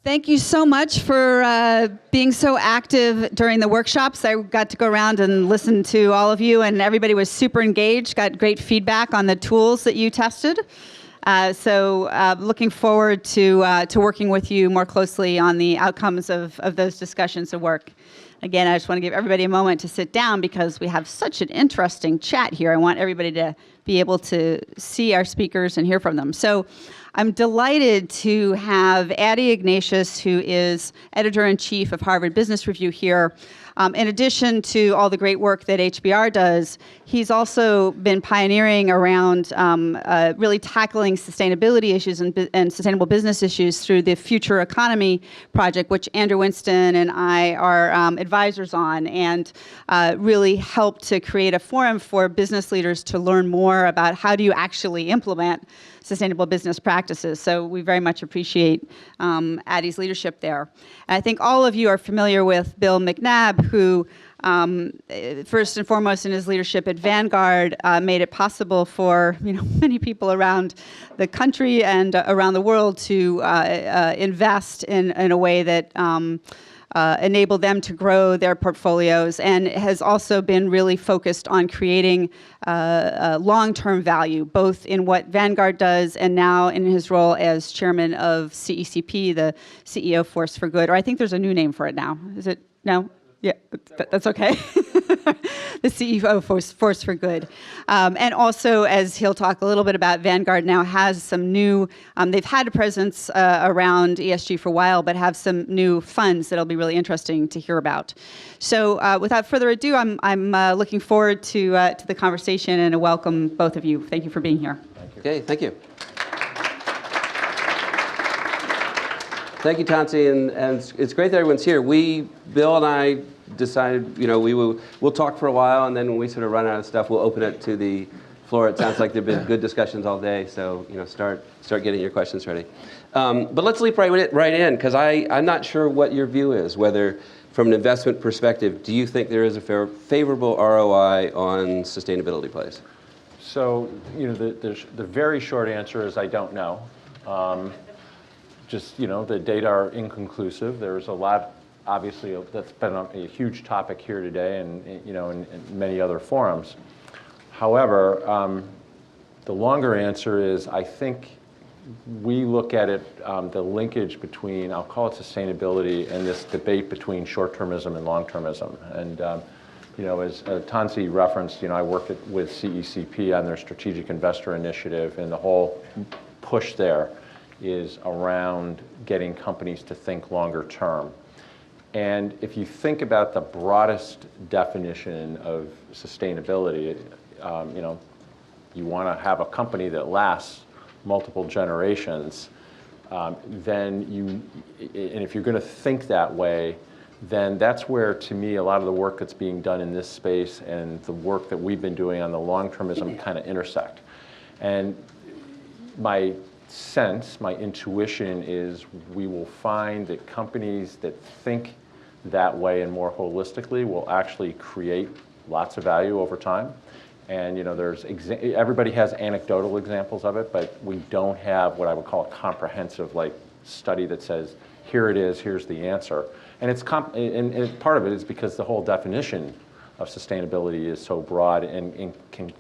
Thank you so much for being so active during the workshops. I got to go around and listen to all of you, and everybody was super engaged, got great feedback on the tools that you tested. So looking forward to working with you more closely on the outcomes of those discussions of work. Again, I just want to give everybody a moment to sit down because we have such an interesting chat here. I want everybody to be able to see our speakers and hear from them. So I'm delighted to have Addie Ignatius, who is editor-in-chief of Harvard Business Review here. In addition to all the great work that HBR does, he's also been pioneering around really tackling sustainability issues and sustainable business issues through the Future Economy project, which Andrew Winston and I are advisors on, and really helped to create a forum for business leaders to learn more about how do you actually implement sustainable business practices. So we very much appreciate Addie's leadership there. And I think all of you are familiar with Bill McNabb, who first and foremost in his leadership at Vanguard made it possible for many people around the country and around the world to invest in a way that enable them to grow their portfolios, and has also been really focused on creating long-term value, both in what Vanguard does and now in his role as chairman of CECP, the CEO Force for Good, or I think there's a new name for it now. Is it? No? Yeah, that's okay. The CEO Force for Good. And also, as he'll talk a little bit about, Vanguard now has some new, they've had a presence around ESG for a while, but have some new funds that'll be really interesting to hear about. So without further ado, I'm looking forward to the conversation, and I welcome both of you. Thank you for being here. Thank you. Okay, thank you. Thank you, Tansi, and it's great that everyone's here. Bill and I decided, we'll talk for a while, and then when we sort of run out of stuff, we'll open it to the floor. It sounds like there've been good discussions all day, so start getting your questions ready. But let's leap right in, because I'm not sure what your view is. Whether, from an investment perspective, do you think there is a favorable ROI on sustainability plays? So, the very short answer is I don't know. The data are inconclusive. There's a lot, obviously, that's been a huge topic here today and in many other forums. However, the longer answer is I think we look at it, the linkage between, I'll call it sustainability, and this debate between short-termism and long-termism. And as Tansi referenced, I work with CECP on their Strategic Investor Initiative, and the whole push there is around getting companies to think longer term. And if you think about the broadest definition of sustainability, you want to have a company that lasts multiple generations, and if you're going to think that way, then that's where, to me, a lot of the work that's being done in this space and the work that we've been doing on the long-termism kind of intersect. And my sense, my intuition is we will find that companies that think that way and more holistically will actually create lots of value over time. And everybody has anecdotal examples of it, but we don't have what I would call a comprehensive study that says, here it is, here's the answer. And part of it is because the whole definition of sustainability is so broad and can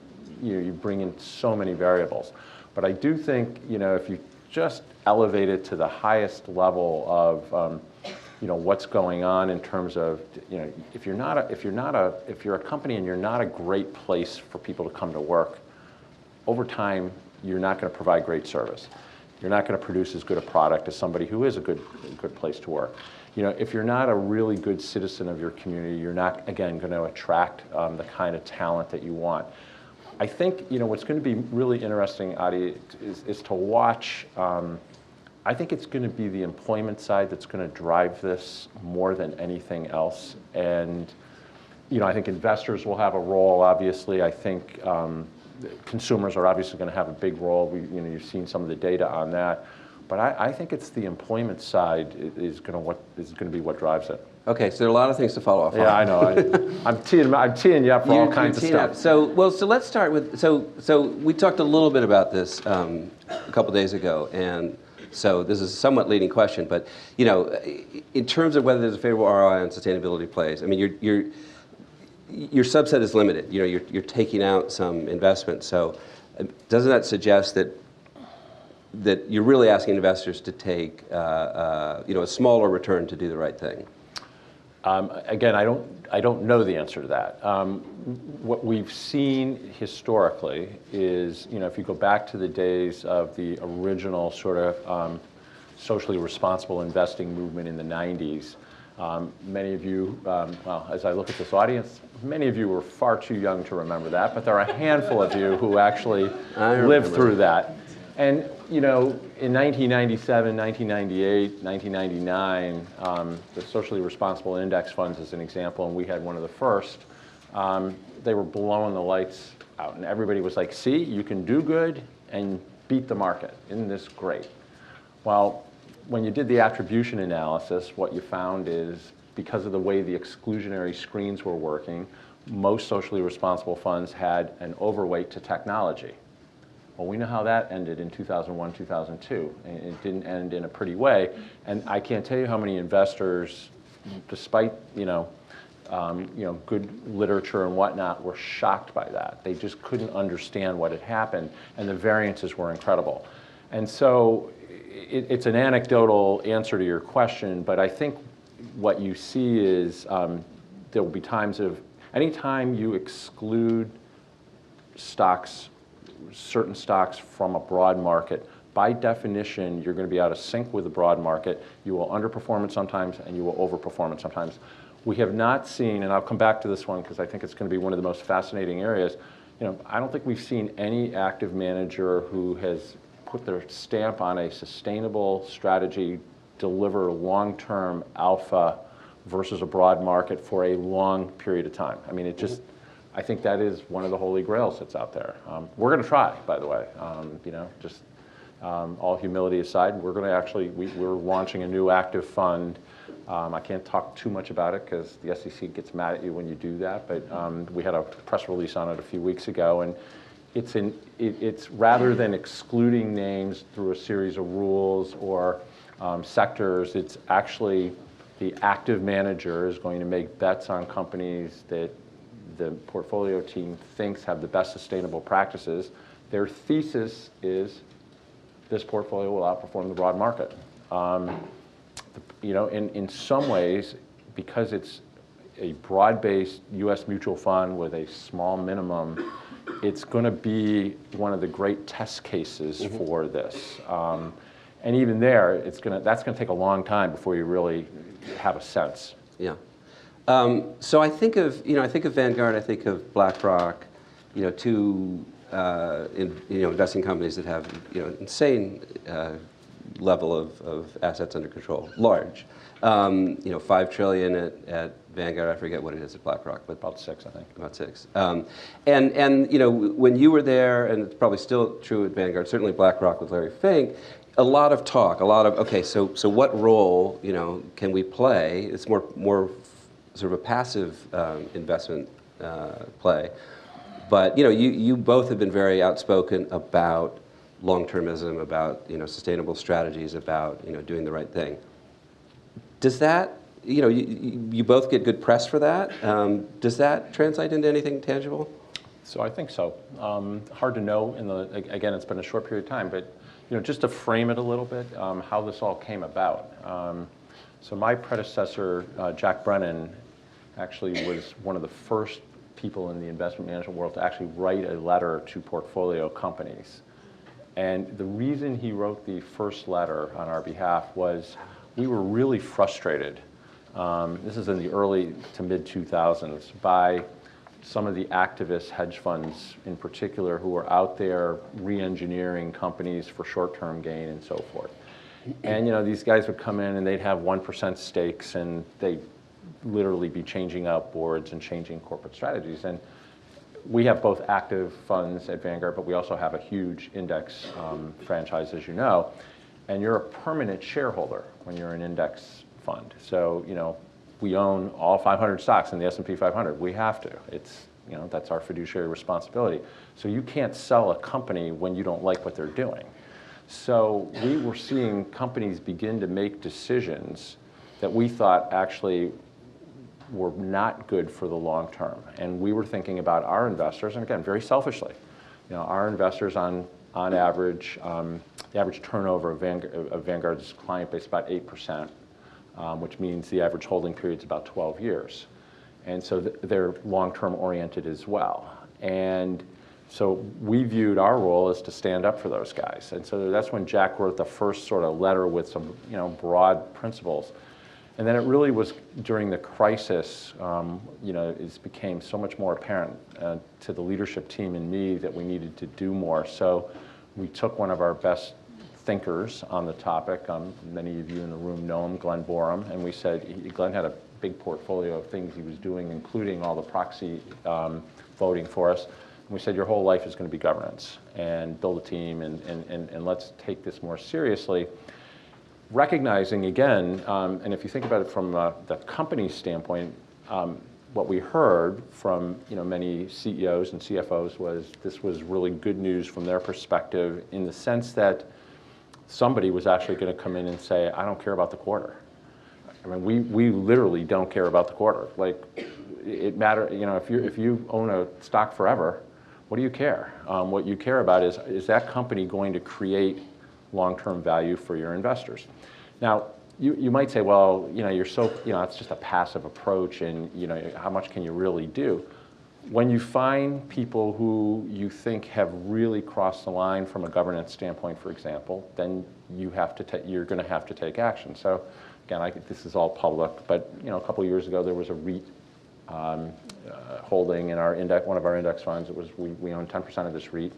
you bring in so many variables. But I do think, if you just elevate it to the highest level of, what's going on in terms of, if you're a company and you're not a great place for people to come to work, over time, you're not going to provide great service. You're not going to produce as good a product as somebody who is a good place to work. If you're not a really good citizen of your community, you're not, again, going to attract the kind of talent that you want. I think what's going to be really interesting, Adi, is to watch. I think it's going to be the employment side that's going to drive this more than anything else. And I think investors will have a role. Obviously, I think consumers are obviously going to have a big role. You've seen some of the data on that. But I think it's the employment side is going to be what drives it. Okay, so there are a lot of things to follow up on. Yeah, I know. I'm teeing you up for all kinds of stuff. So let's start with, so we talked a little bit about this a couple days ago, and So this is a somewhat leading question, but in terms of whether there's a favorable ROI on sustainability plays, I mean, your subset is limited. You're taking out some investment. So doesn't that suggest that you're really asking investors to take a smaller return to do the right thing? Again, I don't know the answer to that. What we've seen historically is, if you go back to the days of the original sort of socially responsible investing movement in the 90s, many of you, well, as I look at this audience, many of you were far too young to remember that, but there are a handful of you who actually lived through that. And in 1997, 1998, 1999, the socially responsible index funds as an example, and we had one of the first, they were blowing the lights out. And everybody was like, see, you can do good and beat the market. Isn't this great? Well, when you did the attribution analysis, what you found is because of the way the exclusionary screens were working, most socially responsible funds had an overweight to technology. Well, we know how that ended in 2001, 2002. And it didn't end in a pretty way. And I can't tell you how many investors, despite good literature and whatnot, were shocked by that. They just couldn't understand what had happened, and the variances were incredible. And so it's an anecdotal answer to your question, but I think what you see is there will be times of, anytime you exclude stocks, certain stocks from a broad market, by definition, you're going to be out of sync with the broad market. You will underperform it sometimes, and you will overperform it sometimes. We have not seen, and I'll come back to this one because I think it's going to be one of the most fascinating areas. I don't think we've seen any active manager who has put their stamp on a sustainable strategy, deliver long-term alpha versus a broad market for a long period of time. I mean, it just, I think that is one of the holy grails that's out there. We're going to try, by the way. All humility aside, we're going to actually, we're launching a new active fund. I can't talk too much about it because the SEC gets mad at you when you do that, but we had a press release on it a few weeks ago, and it's rather than excluding names through a series of rules or sectors, it's actually the active manager is going to make bets on companies that the portfolio team thinks have the best sustainable practices. Their thesis is this portfolio will outperform the broad market. In some ways, because it's a broad-based U.S. mutual fund with a small minimum, it's going to be one of the great test cases for this. And even there, that's going to take a long time before you really have a sense. Yeah. So I think of Vanguard, I think of BlackRock, two investing companies that have insane level of assets under control, large. $5 trillion at Vanguard. I forget what it is at BlackRock, but about 6, I think. About 6. And when you were there, and it's probably still true at Vanguard, certainly BlackRock with Larry Fink, a lot of talk, okay, so what role can we play? It's more sort of a passive investment play, but you both have been very outspoken about long-termism, about sustainable strategies, about doing the right thing. Does that you both get good press for that? Does that translate into anything tangible? So I think so. Hard to know. Again, it's been a short period of time, but just to frame it a little bit, how this all came about. So my predecessor, Jack Brennan, actually was one of the first people in the investment management world to actually write a letter to portfolio companies. And the reason he wrote the first letter on our behalf was we were really frustrated. This is in the early to mid 2000s by some of the activist hedge funds in particular who were out there re-engineering companies for short-term gain and so forth. And these guys would come in and they'd have 1% stakes and they'd literally be changing out boards and changing corporate strategies. And we have both active funds at Vanguard, but we also have a huge index franchise, as you know. And you're a permanent shareholder when you're an index fund. So, we own all 500 stocks in the S&P 500. We have to. It's, that's our fiduciary responsibility. So you can't sell a company when you don't like what they're doing. So we were seeing companies begin to make decisions that we thought actually were not good for the long term. And we were thinking about our investors, and again, very selfishly. Our investors on average, the average turnover of Vanguard's client base is about 8%, which means the average holding period is about 12 years. And so they're long-term oriented as well. And so we viewed our role as to stand up for those guys. And so that's when Jack wrote the first sort of letter with some broad principles. And then it really was during the crisis, it became so much more apparent to the leadership team and me that we needed to do more. So we took one of our best thinkers on the topic, many of you in the room know him, Glenn Borum, and we said, Glenn had a big portfolio of things he was doing, including all the proxy voting for us. And we said, your whole life is going to be governance, and build a team, and let's take this more seriously. Recognizing again, and if you think about it from the company standpoint, what we heard from many CEOs and CFOs was this was really good news from their perspective, in the sense that somebody was actually going to come in and say, I don't care about the quarter. I mean, we literally don't care about the quarter. Like, it matters, if you own a stock forever, what do you care? What you care about is that company going to create long-term value for your investors? Now, you might say, well, you're so, it's just a passive approach, and how much can you really do? When you find people who you think have really crossed the line from a governance standpoint, for example, then you're going to have to take action. So, again, this is all public, but a couple of years ago there was a REIT holding in our index, one of our index funds. It was we own 10% of this REIT,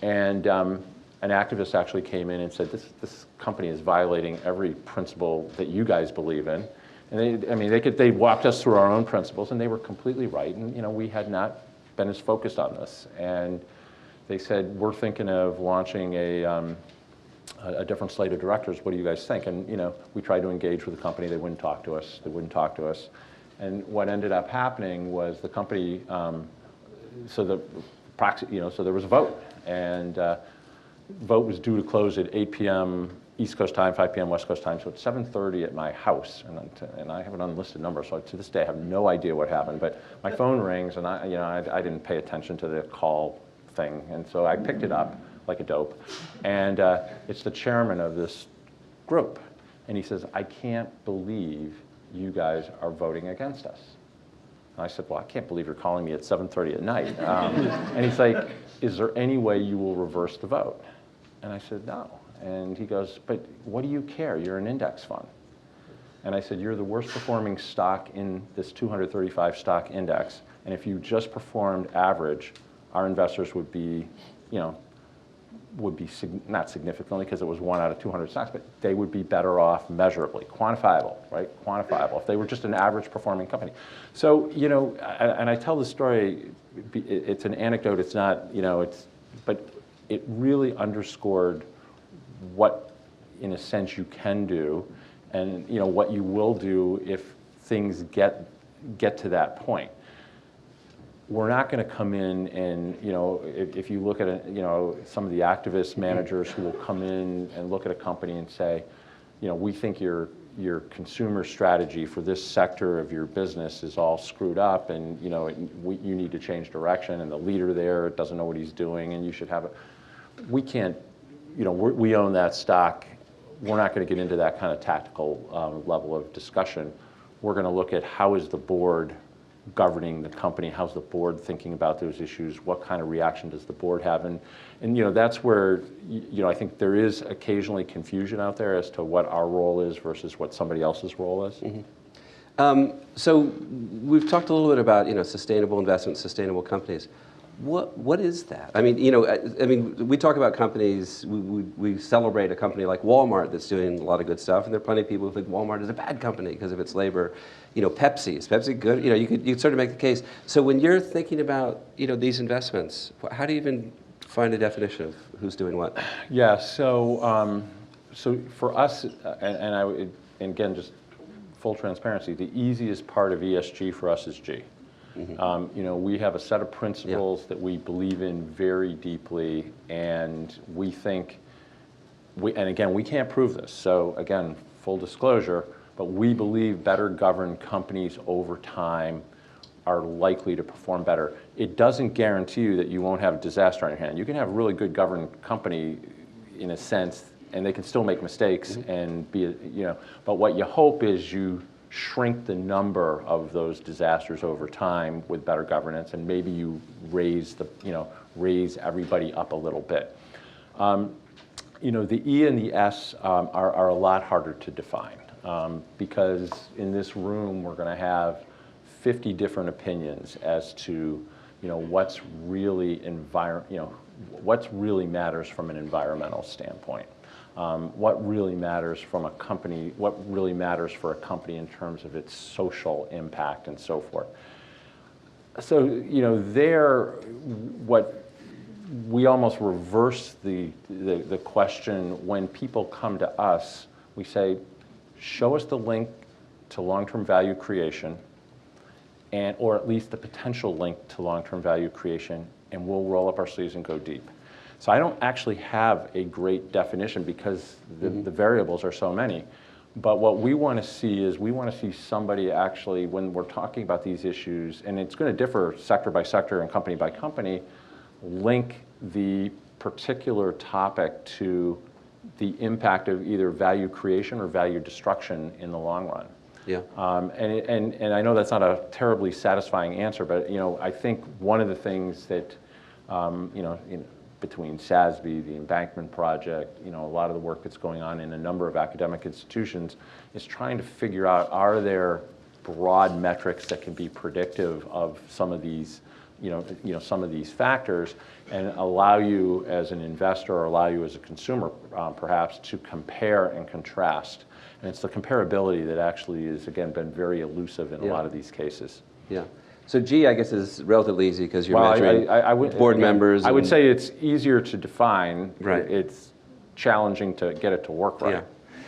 and an activist actually came in and said, this company is violating every principle that you guys believe in. And they walked us through our own principles, and they were completely right. And we had not been as focused on this. And they said, we're thinking of launching a different slate of directors. What do you guys think? And we tried to engage with the company. They wouldn't talk to us. They wouldn't talk to us. And what ended up happening was the company. So there was a vote, and vote was due to close at 8 p.m. East Coast time, 5 p.m. West Coast time. So it's 7:30 at my house, and I have an unlisted number, so to this day I have no idea what happened. But my phone rings, and I didn't pay attention to the call thing, and so I picked it up like a dope, and it's the chairman of this group, and he says, I can't believe you guys are voting against us. And I said, well, I can't believe you're calling me at 7:30 at night. And he's like, is there any way you will reverse the vote? And I said, no. And he goes, but what do you care? You're an index fund. And I said, you're the worst performing stock in this 235 stock index. And if you just performed average, our investors would be, not significantly, because it was 1 out of 200 stocks, but they would be better off measurably, quantifiable, right? Quantifiable, if they were just an average performing company. So, and I tell the story, it's an anecdote, it's not, but it really underscored what, in a sense, you can do, and what you will do if things get to that point. We're not going to come in and, if you look at some of the activist managers who will come in and look at a company and say, we think your consumer strategy for this sector of your business is all screwed up, and you need to change direction, and the leader there doesn't know what he's doing, and you should have it. We can't, we own that stock. We're not going to get into that kind of tactical level of discussion. We're going to look at how is the board governing the company, how's the board thinking about those issues, what kind of reaction does the board have, and that's where I think there is occasionally confusion out there as to what our role is versus what somebody else's role is. Mm-hmm. So we've talked a little bit about sustainable investment, sustainable companies. What is that? I mean, we talk about companies. We celebrate a company like Walmart that's doing a lot of good stuff, and there are plenty of people who think Walmart is a bad company because of its labor. Pepsi, is Pepsi good? You could sort of make the case. So when you're thinking about these investments, how do you even find a definition of who's doing what? Yeah. So for us, and again, just full transparency, the easiest part of ESG for us is G. Mm-hmm. We have a set of principles that we believe in very deeply, and we think and again, we can't prove this. So again, full disclosure, but we believe better governed companies over time are likely to perform better. It doesn't guarantee you that you won't have a disaster on your hand. You can have a really good governed company in a sense, and they can still make mistakes and be, but what you hope is you shrink the number of those disasters over time with better governance, and maybe you raise everybody up a little bit. The E and the S are a lot harder to define because in this room we're going to have 50 different opinions as to what's really what's really matters from an environmental standpoint. What really matters from a company, what really matters for a company in terms of its social impact and so forth. So, what we almost reverse the question when people come to us, we say, show us the link to long-term value creation, or at least the potential link to long-term value creation, and we'll roll up our sleeves and go deep. So I don't actually have a great definition because the variables are so many. But what we want to see is we want to see somebody actually, when we're talking about these issues, and it's going to differ sector by sector and company by company, link the particular topic to the impact of either value creation or value destruction in the long run. Yeah. And I know that's not a terribly satisfying answer, but I think one of the things that between CSB, the Embankment Project, a lot of the work that's going on in a number of academic institutions is trying to figure out, are there broad metrics that can be predictive of some of these, some of these factors, and allow you as an investor or allow you as a consumer, perhaps, to compare and contrast. And it's the comparability that actually has, again, been very elusive in a lot of these cases. Yeah. So G, I guess, is relatively easy because you're measuring board members. I would say it's easier to define. Right. It's challenging to get it to work right. Yeah.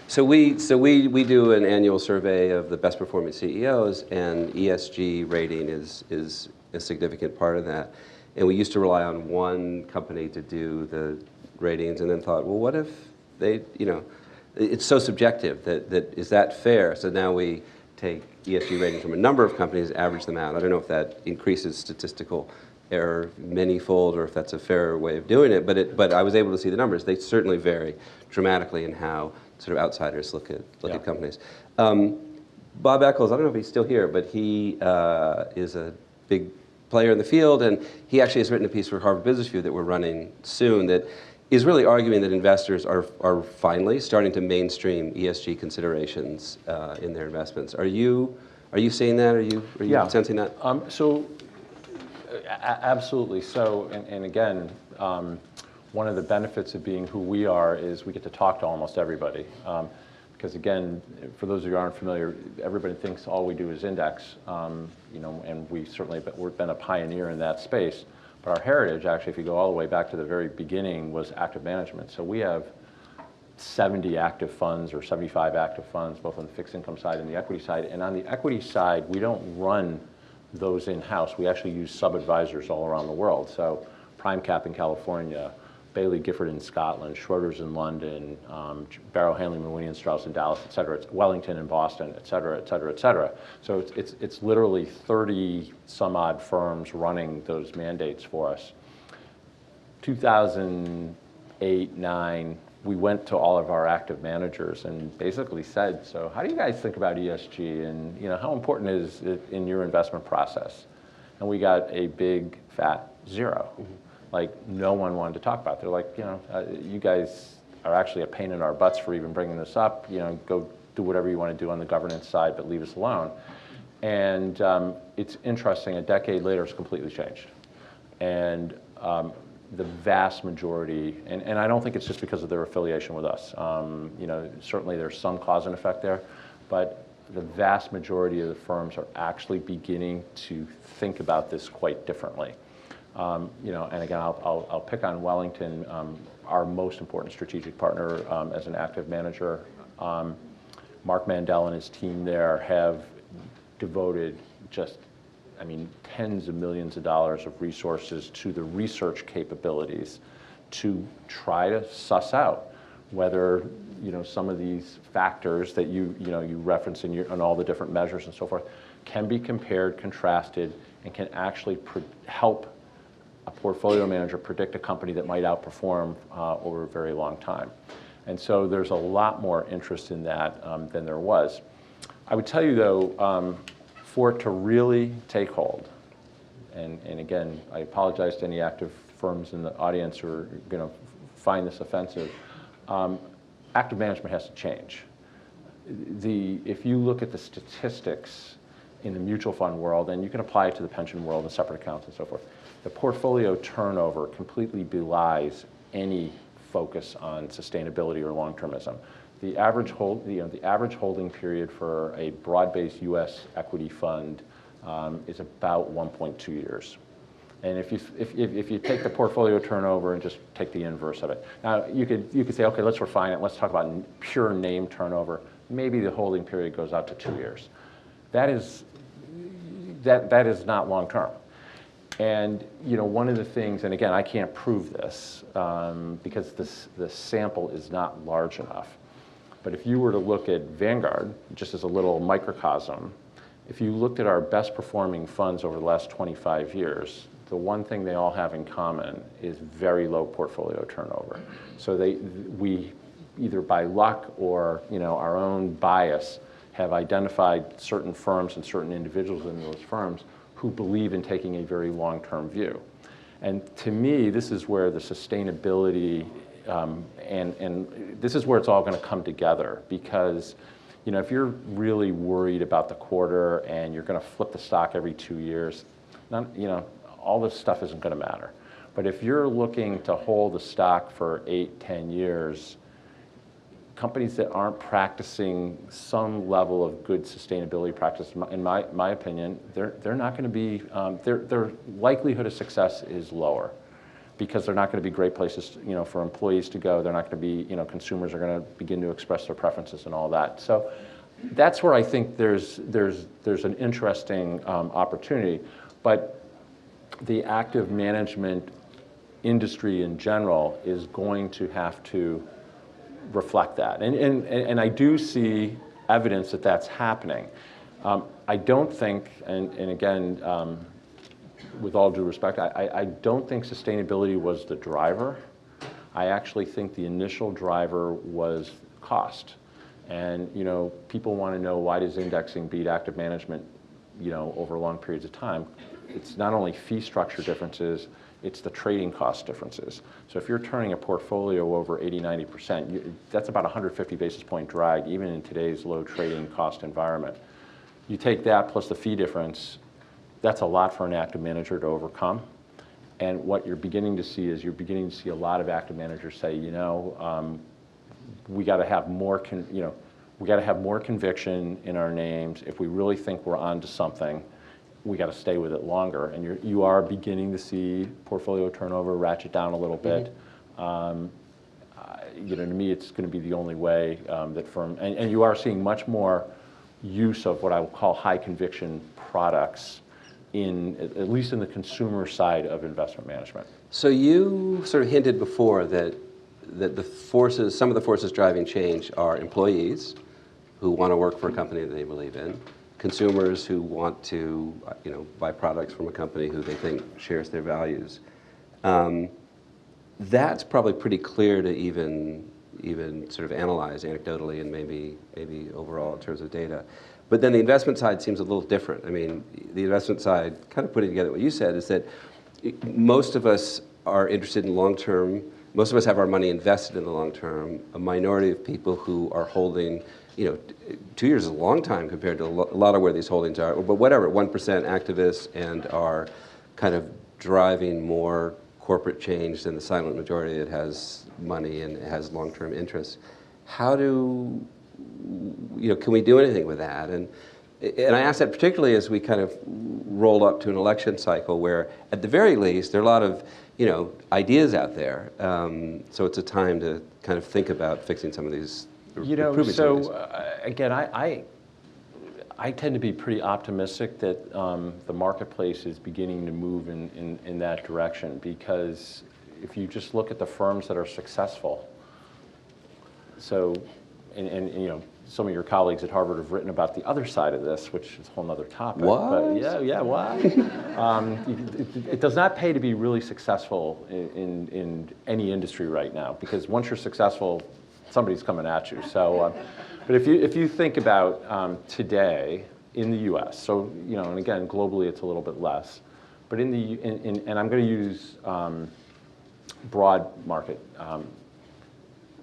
So we do an annual survey of the best performing CEOs, and ESG rating is a significant part of that. And we used to rely on one company to do the ratings, and then thought, well, what if they, it's so subjective that is that fair? So now we take ESG ratings from a number of companies, average them out. I don't know if that increases statistical error manyfold or if that's a fair way of doing it, but I was able to see the numbers. They certainly vary dramatically in how sort of outsiders look at companies. Bob Eccles, I don't know if he's still here, but he is a big player in the field, and he actually has written a piece for Harvard Business Review that we're running soon that is really arguing that investors are finally starting to mainstream ESG considerations in their investments. Are you seeing that? Are you sensing that? Absolutely. So, and again, one of the benefits of being who we are is we get to talk to almost everybody. Because again, for those of you who aren't familiar, everybody thinks all we do is index, and we've been a pioneer in that space. But our heritage, actually, if you go all the way back to the very beginning, was active management. So we have 70 active funds or 75 active funds, both on the fixed income side and the equity side. And on the equity side, we don't run those in-house. We actually use sub-advisors all around the world. So PrimeCap in California, Bailey Gifford in Scotland, Schroders in London, Barrow Hanley Mooney Strauss in Dallas, et cetera, Wellington in Boston, et cetera, et cetera, et cetera. So it's literally 30 some odd firms running those mandates for us. 2008, 9, we went to all of our active managers and basically said, so how do you guys think about ESG, and how important is it in your investment process? And we got a big fat 0. Like, no one wanted to talk about it. They're like, you guys are actually a pain in our butts for even bringing this up. Go do whatever you want to do on the governance side, but leave us alone. And it's interesting, a decade later, it's completely changed. And the vast majority, and I don't think it's just because of their affiliation with us. Certainly there's some cause and effect there, but the vast majority of the firms are actually beginning to think about this quite differently. And again, I'll pick on Wellington, our most important strategic partner as an active manager. Mark Mandel and his team there have devoted tens of millions of dollars of resources to the research capabilities to try to suss out whether some of these factors that you reference in all the different measures and so forth can be compared, contrasted, and can actually help a portfolio manager predict a company that might outperform over a very long time. And so there's a lot more interest in that than there was. I would tell you though, for it to really take hold, and again, I apologize to any active firms in the audience who are going to find this offensive, active management has to change. If you look at the statistics in the mutual fund world, and you can apply it to the pension world and separate accounts and so forth, the portfolio turnover completely belies any focus on sustainability or long-termism. The average holding period for a broad-based U.S. equity fund is about 1.2 years. And if you take the portfolio turnover and just take the inverse of it. Now, you could say, okay, let's refine it. Let's talk about pure name turnover. Maybe the holding period goes out to 2 years. That is not long term. And one of the things, and again, I can't prove this because the sample is not large enough. But if you were to look at Vanguard, just as a little microcosm, if you looked at our best performing funds over the last 25 years, the one thing they all have in common is very low portfolio turnover. So we either by luck or our own bias have identified certain firms and certain individuals in those firms who believe in taking a very long-term view. And to me, this is where the sustainability and this is where it's all going to come together, because if you're really worried about the quarter and you're going to flip the stock every 2 years, all this stuff isn't going to matter. But if you're looking to hold the stock for 8, 10 years, companies that aren't practicing some level of good sustainability practice, in my opinion, they're not going to be, their likelihood of success is lower, because they're not going to be great places for employees to go. They're not going to be, consumers are going to begin to express their preferences and all that. So that's where I think there's an interesting opportunity. But the active management industry in general is going to have to reflect that. And I do see evidence that that's happening. I don't think, and again, with all due respect, I don't think sustainability was the driver. I actually think the initial driver was cost. And people want to know, why does indexing beat active management over long periods of time? It's not only fee structure differences, it's the trading cost differences. So if you're turning a portfolio over 80, 90%, that's about 150 basis point drag, even in today's low trading cost environment. You take that plus the fee difference, that's a lot for an active manager to overcome. And what you're beginning to see is a lot of active managers say, we got to have more, we got to have more conviction in our names. If we really think we're onto something, we got to stay with it longer. And you are beginning to see portfolio turnover ratchet down a little bit. To me, it's going to be the only way that firm, and you are seeing much more use of what I will call high conviction products at least in the consumer side of investment management. So you sort of hinted before that some of the forces driving change are employees who want to work for a company that they believe in, consumers who want to buy products from a company who they think shares their values. That's probably pretty clear to even sort of analyze anecdotally and maybe overall in terms of data. But then the investment side seems a little different. I mean, the investment side, kind of putting together what you said, is that most of us are interested in long term. Most of us have our money invested in the long term. A minority of people who are holding, 2 years is a long time compared to a lot of where these holdings are, but whatever, 1% activists and are kind of driving more corporate change than the silent majority that has money and has long-term interests. How can we do anything with that? And I ask that particularly as we kind of roll up to an election cycle where, at the very least, there are a lot of ideas out there. So it's a time to kind of think about fixing some of these. Again, I tend to be pretty optimistic that the marketplace is beginning to move in that direction, because if you just look at the firms that are successful, So, and you know, some of your colleagues at Harvard have written about the other side of this, which is a whole other topic. What? But yeah, why? It does not pay to be really successful in any industry right now, because once you're successful, somebody's coming at you. So, but if you think about today in the U.S., so you know, and again, globally it's a little bit less, but and I'm going to use broad market.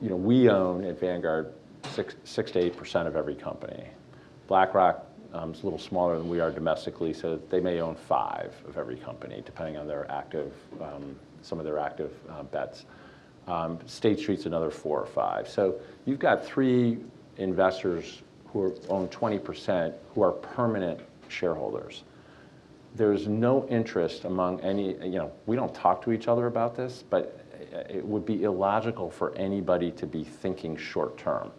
You know, we own at Vanguard 6 to 8% of every company. BlackRock is a little smaller than we are domestically, so they may own 5 of every company, depending on their active, some of their active bets. State Street's another 4 or 5. So you've got 3 investors who own 20% who are permanent shareholders. There's no interest among any, you know, we don't talk to each other about this, but it would be illogical for anybody to be thinking short term.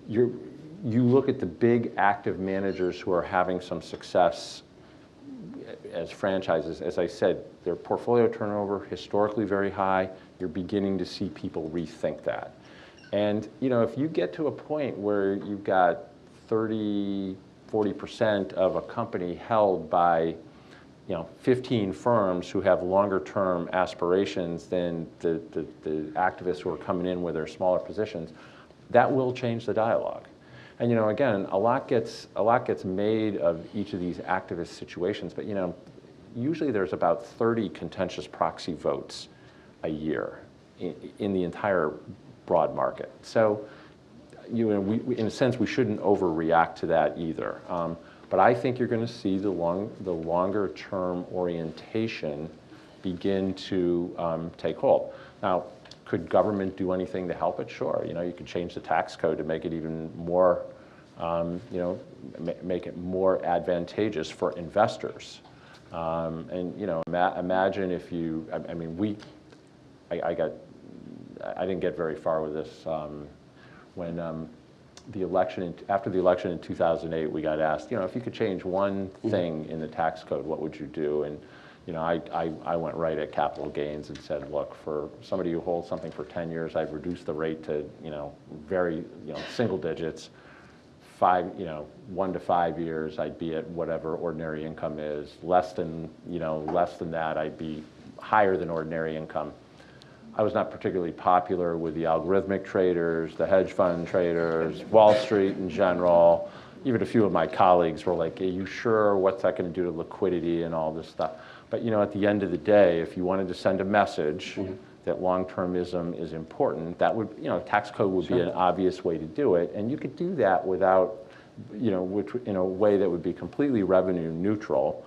You look at the big active managers who are having some success as franchises. As I said, their portfolio turnover historically very high. You're beginning to see people rethink that. And you know, if you get to a point where you've got 30–40% of a company held by 15 firms who have longer term aspirations than the activists who are coming in with their smaller positions, that will change the dialogue. And you know, again, a lot gets made of each of these activist situations, but you know, usually there's about 30 contentious proxy votes a year in the entire broad market. So you know, we in a sense, we shouldn't overreact to that either. But I think you're going to see the longer term orientation begin to take hold. Now, could government do anything to help it? Sure. You know, you could change the tax code to make it even more, make it more advantageous for investors. And you know, imagine if you, I mean, I didn't get very far with this when. After the election in 2008, we got asked, you know, if you could change one thing in the tax code, what would you do? And, you know, I went right at capital gains and said, look, for somebody who holds something for 10 years, I've reduced the rate to, you know, very, you know, single digits. 1 to 5 years, I'd be at whatever ordinary income is. Less than that, I'd be higher than ordinary income. I was not particularly popular with the algorithmic traders, the hedge fund traders, Wall Street in general. Even a few of my colleagues were like, are you sure? What's that going to do to liquidity and all this stuff? But you know, at the end of the day, if you wanted to send a message that long-termism is important, that would, you know, tax code would be an obvious way to do it. And you could do that without, you know, in a way that would be completely revenue neutral,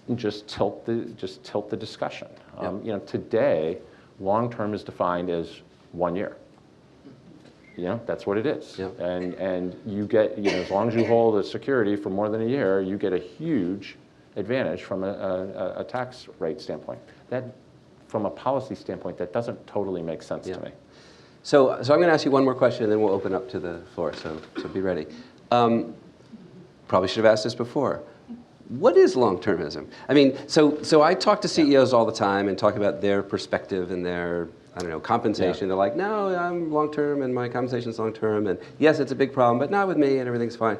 and just tilt the discussion. You know, today, long-term is defined as 1 year. You know, that's what it is. Yep. And you get, you know, as long as you hold a security for more than a year, you get a huge advantage from a tax rate standpoint. That, from a policy standpoint, that doesn't totally make sense to me. So I'm going to ask you one more question, and then we'll open up to the floor. So be ready. Probably should have asked this before. What is long-termism? I mean, so I talk to CEOs all the time and talk about their perspective and their, I don't know, compensation. They're like, no, I'm long-term and my compensation is long-term, and yes, it's a big problem, but not with me and everything's fine.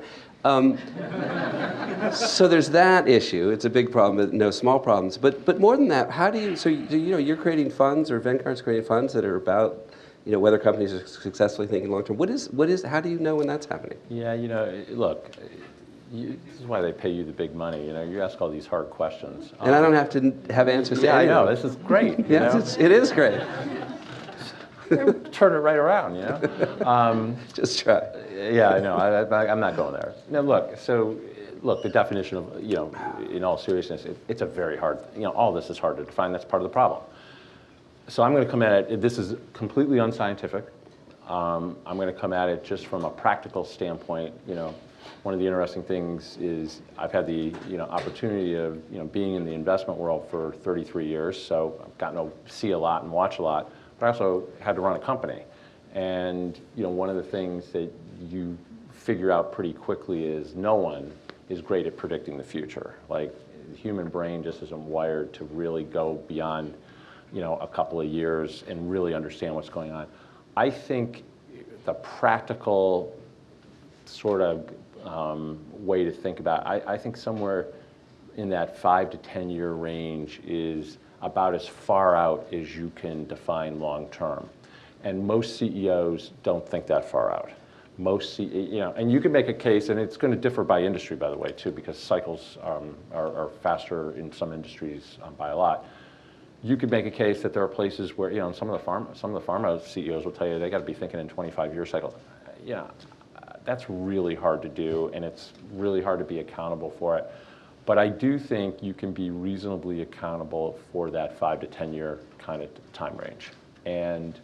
So there's that issue. It's a big problem, but no small problems. But more than that, how do you? So you know, you're creating funds, or Vanguard's creating funds that are about, you know, whether companies are successfully thinking long-term. What is? How do you know when that's happening? Yeah, you know, look. This is why they pay you the big money. You know, you ask all these hard questions. And I don't have to have answers to any I know. of them. This is great. Yes, it is great. Turn it right around, you know? Just try. Yeah, I know. I'm not going there. Now, look, the definition of, you know, in all seriousness, it's a very hard, you know, all this is hard to define. That's part of the problem. So I'm going to come at it, this is completely unscientific. I'm going to come at it just from a practical standpoint. You know, one of the interesting things is I've had the, you know, opportunity of, you know, being in the investment world for 33 years, so I've gotten to see a lot and watch a lot, but I also had to run a company. And, you know, one of the things that you figure out pretty quickly is no one is great at predicting the future. Like, the human brain just isn't wired to really go beyond, you know, a couple of years and really understand what's going on. I think the practical sort of way to think about it, I think somewhere in that 5 to 10 year range is about as far out as you can define long term. And most CEOs don't think that far out. Most, and you can make a case, and it's going to differ by industry, by the way, too, because cycles are faster in some industries by a lot. You could make a case that there are places where, some of the pharma CEOs will tell you they got to be thinking in 25-year cycles. That's really hard to do, and it's really hard to be accountable for it. But I do think you can be reasonably accountable for that 5 to 10 year kind of time range. And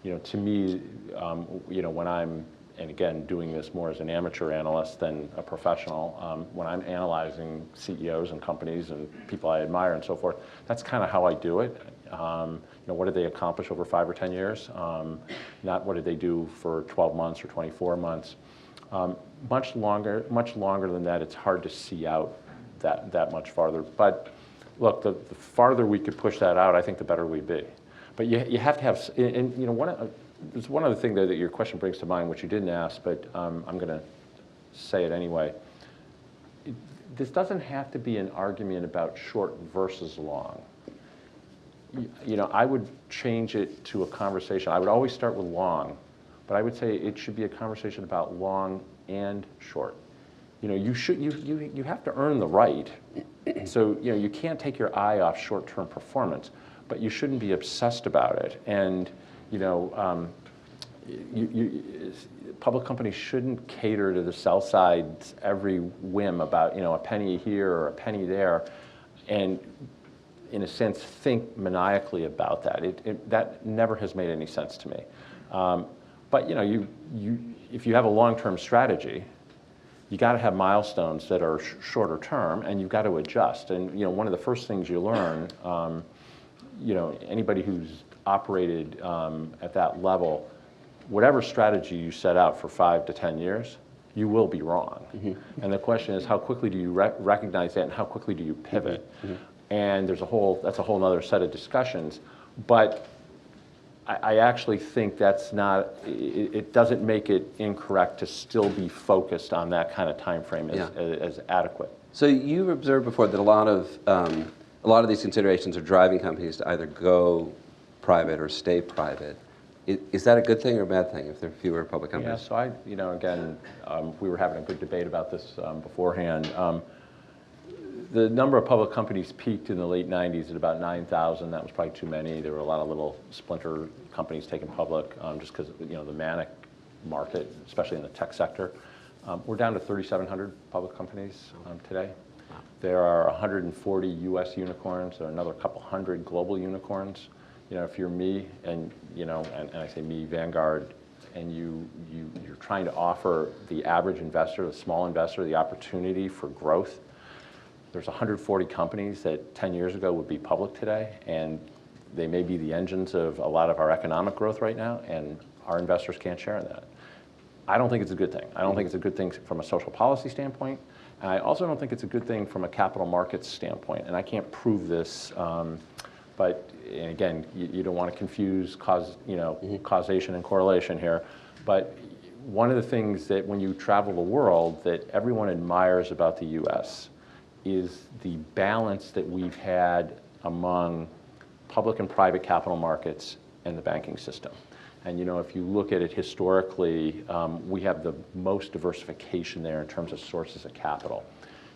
to me, when I'm, and again, doing this more as an amateur analyst than a professional, when I'm analyzing CEOs and companies and people I admire and so forth, that's kind of how I do it. What did they accomplish over 5 or 10 years? Not what did they do for 12 months or 24 months. Much longer than that, it's hard to see out that much farther. But look, the farther we could push that out, I think the better we'd be. But you have to have, and there's one other thing that your question brings to mind, which you didn't ask, but I'm going to say it anyway. This doesn't have to be an argument about short versus long. I would change it to a conversation. I would always start with long, but I would say it should be a conversation about long and short. You have to earn the right. So you can't take your eye off short-term performance, but you shouldn't be obsessed about it. And public companies shouldn't cater to the sell side's every whim about a penny here or a penny there, and in a sense think maniacally about that. That never has made any sense to me. But if you have a long-term strategy, you got to have milestones that are shorter term, and you've got to adjust. And one of the first things you learn, anybody who's operated at that level, whatever strategy you set out for 5 to 10 years, you will be wrong. Mm-hmm. And the question is, how quickly do you recognize that, and how quickly do you pivot? Mm-hmm. And that's a whole other set of discussions. But I actually think that's not, it doesn't make it incorrect to still be focused on that kind of time frame as adequate. So you've observed before that a lot of these considerations are driving companies to either go private or stay private. Is that a good thing or a bad thing if there are fewer public companies? Yeah, so again, we were having a good debate about this beforehand. The number of public companies peaked in the late 90s at about 9,000. That was probably too many. There were a lot of little splinter companies taken public just because the manic market, especially in the tech sector. We're down to 3,700 public companies today. Wow. There are 140 U.S. unicorns. There are another couple hundred global unicorns. If you're me, and I say me, Vanguard, and you're trying to offer the average investor, the small investor, the opportunity for growth. There's 140 companies that 10 years ago would be public today, and they may be the engines of a lot of our economic growth right now, and our investors can't share in that. I don't think it's a good thing. I don't think it's a good thing from a social policy standpoint, and I also don't think it's a good thing from a capital markets standpoint, and I can't prove this, but and again, you don't want to confuse causation and correlation here, but one of the things that when you travel the world that everyone admires about the U.S. is the balance that we've had among public and private capital markets and the banking system. And if you look at it historically, we have the most diversification there in terms of sources of capital.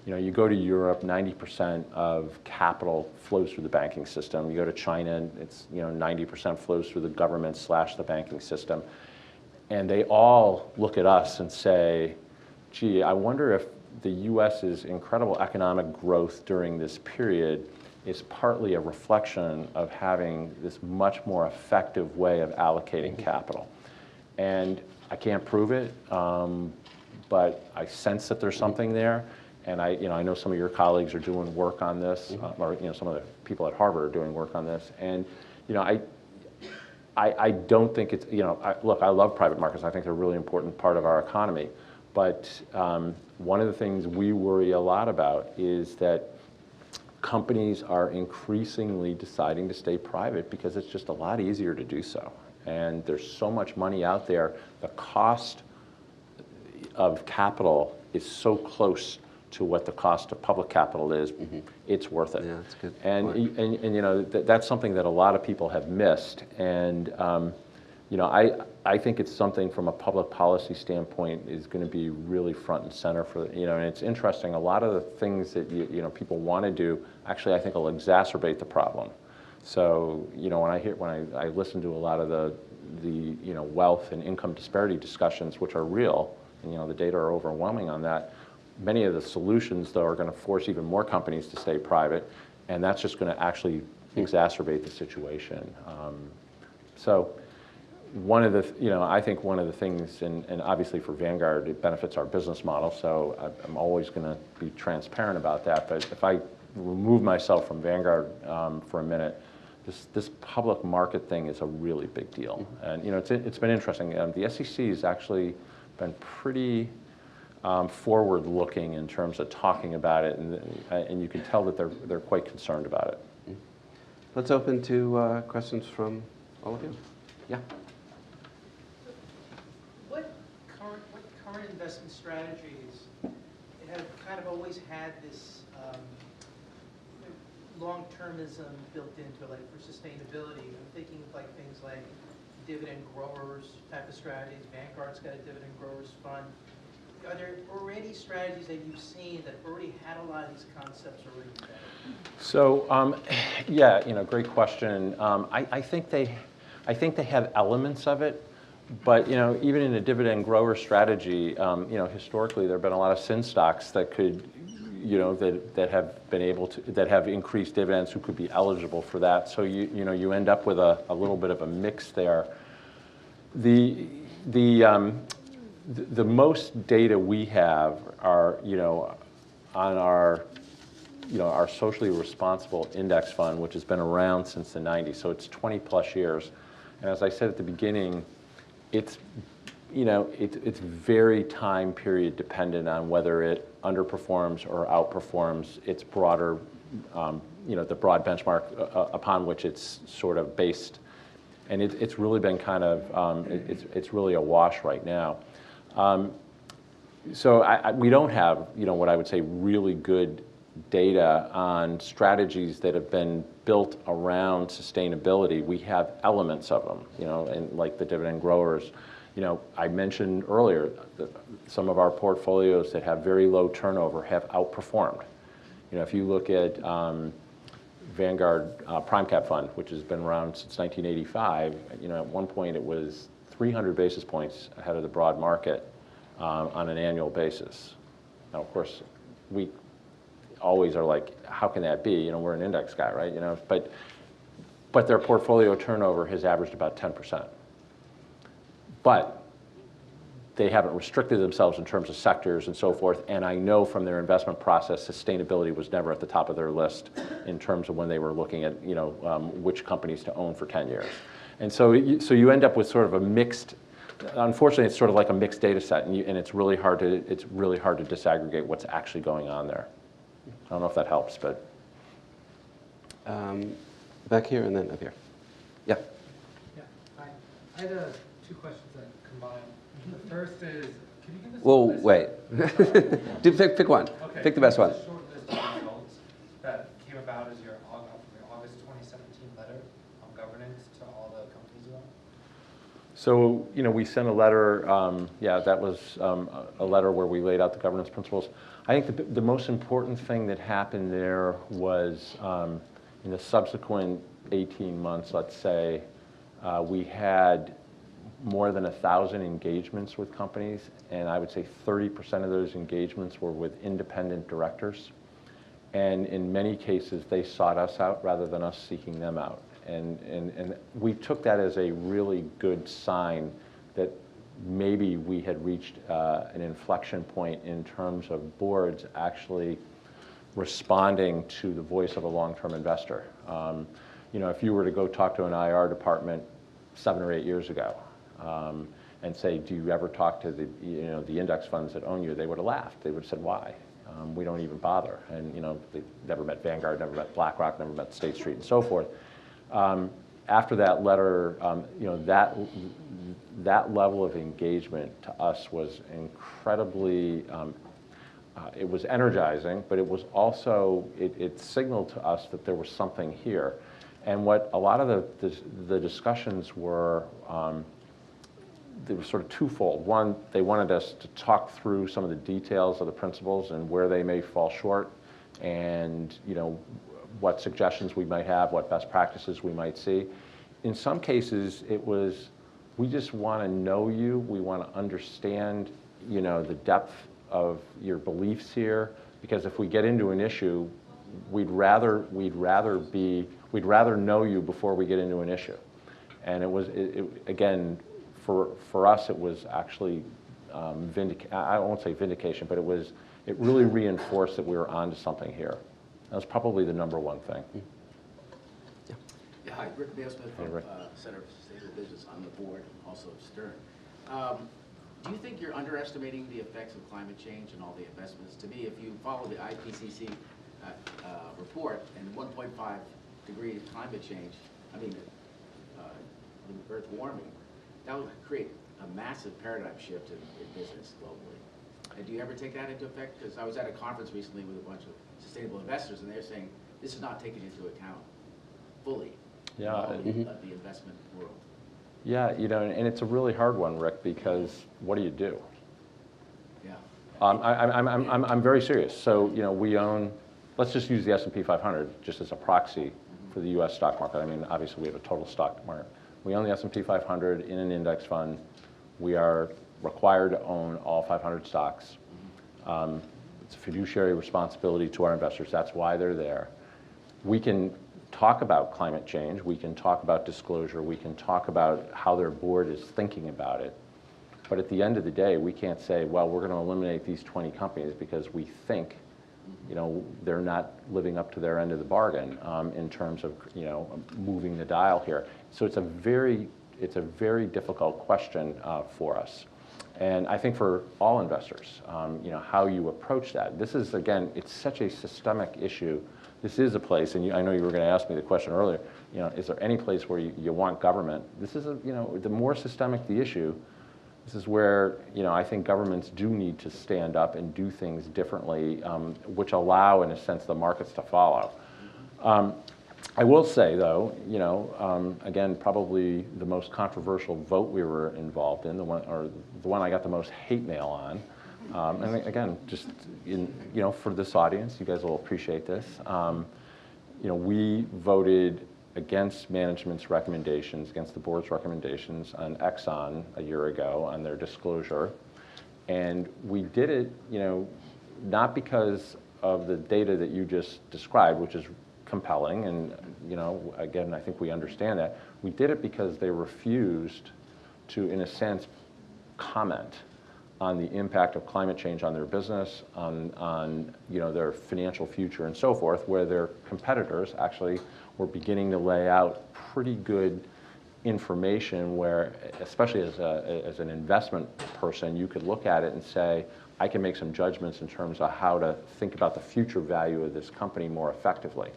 You go to Europe, 90% of capital flows through the banking system. You go to China, it's 90% flows through the government / the banking system. And they all look at us and say, gee, I wonder if the U.S.'s incredible economic growth during this period is partly a reflection of having this much more effective way of allocating capital. And I can't prove it, but I sense that there's something there. And I know some of your colleagues are doing work on this, or some of the people at Harvard are doing work on this. And I don't think it's look, I love private markets. I think they're a really important part of our economy. But one of the things we worry a lot about is that companies are increasingly deciding to stay private because it's just a lot easier to do so. And there's so much money out there. The cost of capital is so close to what the cost of public capital is. It's worth it. Yeah, that's a good and, point. and you know, that's something that a lot of people have missed. And you know, I think it's something from a public policy standpoint is going to be really front and center for, you know, and it's interesting, a lot of the things that you know, people want to do, actually I think will exacerbate the problem. So, you know, when I listen to a lot of the you know, wealth and income disparity discussions, which are real, and you know, the data are overwhelming on that, many of the solutions though are going to force even more companies to stay private, and that's just going to actually exacerbate the situation. So one of the, you know, I think one of the things, and obviously for Vanguard, it benefits our business model, so I'm always going to be transparent about that. But if I remove myself from Vanguard for a minute, this public market thing is a really big deal. And you know, it's been interesting. The SEC has actually been pretty forward-looking in terms of talking about it, and you can tell that they're quite concerned about it. Let's open to questions from all of you. Yeah. What current investment strategies have kind of always had this long-termism built into it, like for sustainability? I'm thinking of like things like dividend growers type of strategies. Vanguard's got a dividend growers fund. Are there already strategies that you've seen that already had a lot of these concepts already embedded? So yeah, you know, great question. I think they have elements of it, but you know, even in a dividend grower strategy, you know, historically there have been a lot of sin stocks that could, you know, that have been able to, that have increased dividends, who could be eligible for that. So you know, you end up with a little bit of a mix there. The most data we have are, you know, on our, you know, our socially responsible index fund, which has been around since the 90s, so it's 20 plus years. And as I said at the beginning, it's, you know, it's very time period dependent on whether it underperforms or outperforms its broader, you know, the broad benchmark upon which it's sort of based. And it's really been kind of, it's really a wash right now. So we don't have, you know, what I would say really good data on strategies that have been built around sustainability. We have elements of them, you know, and like the dividend growers. You know, I mentioned earlier that some of our portfolios that have very low turnover have outperformed. You know, if you look at Vanguard Prime Cap Fund, which has been around since 1985, you know, at one point it was 300 basis points ahead of the broad market on an annual basis. Now, of course, we always are like, how can that be? You know, we're an index guy, right? You know, but their portfolio turnover has averaged about 10%. But they haven't restricted themselves in terms of sectors and so forth. And I know from their investment process, sustainability was never at the top of their list in terms of when they were looking at, you know, which companies to own for 10 years. And so you end up with sort of a mixed, unfortunately, it's sort of like a mixed data set, and it's really hard to disaggregate what's actually going on there. I don't know if that helps, but. Back here and then up here. Yeah. Yeah, I had two questions that combine. The first is, can you give us Well, a list? wait. Pick one. Okay. Pick the best one. A short list of results that came about as your August 2017 letter on governance to all the companies you own. So, you know, we sent a letter, yeah, that was a letter where we laid out the governance principles. I think the most important thing that happened there was in the subsequent 18 months, let's say, we had more than 1,000 engagements with companies, and I would say 30% of those engagements were with independent directors. And in many cases, they sought us out rather than us seeking them out. And we took that as a really good sign that maybe we had reached an inflection point in terms of boards actually responding to the voice of a long-term investor. You know, if you were to go talk to an IR department 7 or 8 years ago and say, do you ever talk to the, you know, the index funds that own you, they would have laughed. They would have said, why? We don't even bother. And, you know, they never met Vanguard, never met BlackRock, never met State Street, and so forth. after that letter, that level of engagement to us was incredibly, it was energizing, but it was also, it signaled to us that there was something here. And what a lot of the discussions were, they were sort of twofold. One, they wanted us to talk through some of the details of the principles and where they may fall short, and what suggestions we might have, what best practices we might see. In some cases, it was, we just want to know you, we want to understand the depth of your beliefs here, because if we get into an issue, we'd rather know you before we get into an issue. And it was, again, for us, it was actually, I won't say vindication, but it really reinforced that we were onto something here. That was probably the number one thing. Yeah, hi, Rick Nailsmith from Rick. Center for Sustainable Business on the board, also of Stern. Do you think you're underestimating the effects of climate change and all the investments? To me, if you follow the IPCC report and 1.5 degree climate change, Earth warming, that would create a massive paradigm shift in business globally. And do you ever take that into effect? Because I was at a conference recently with a bunch of sustainable investors, and they're saying this is not taken into account fully in all of the investment world. Yeah, and it's a really hard one, Rick, because what do you do? Yeah. I'm very serious. So, we own, let's just use the S&P 500 just as a proxy for the U.S. stock market. I mean, obviously we have a total stock market. We own the S&P 500 in an index fund. We are required to own all 500 stocks. It's a fiduciary responsibility to our investors. That's why they're there. We can talk about climate change. We can talk about disclosure. We can talk about how their board is thinking about it. But at the end of the day, we can't say, well, we're going to eliminate these 20 companies because we think they're not living up to their end of the bargain in terms of moving the dial here. So it's a very difficult question for us. And I think for all investors, how you approach that. This is, again, it's such a systemic issue. This is a place, and I know you were going to ask me the question earlier, is there any place where you want government? This is, the more systemic the issue, this is where, I think governments do need to stand up and do things differently, which allow, in a sense, the markets to follow. I will say, though, again, probably the most controversial vote we were involved in, the one I got the most hate mail on, and again, just for this audience, you guys will appreciate this. We voted against management's recommendations, against the board's recommendations on Exxon a year ago on their disclosure, and we did it, not because of the data that you just described, which is compelling, and again, I think we understand that. We did it because they refused to, in a sense, comment on the impact of climate change on their business, on their financial future and so forth, where their competitors actually were beginning to lay out pretty good information where, especially as an investment person, you could look at it and say, I can make some judgments in terms of how to think about the future value of this company more effectively.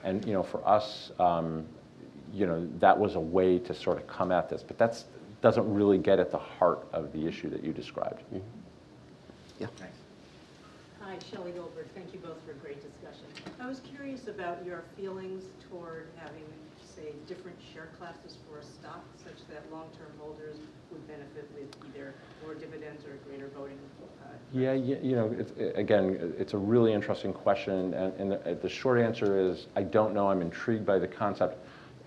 And for us, that was a way to sort of come at this, but that doesn't really get at the heart of the issue that you described. Yeah. Thanks. Hi, Shelley Goldberg. Thank you both for a great discussion. I was curious about your feelings toward having, say, different share classes for a stock such that long-term holders would benefit with either more dividends or greater voting. Yeah, again, it's a really interesting question, and the short answer is I don't know. I'm intrigued by the concept.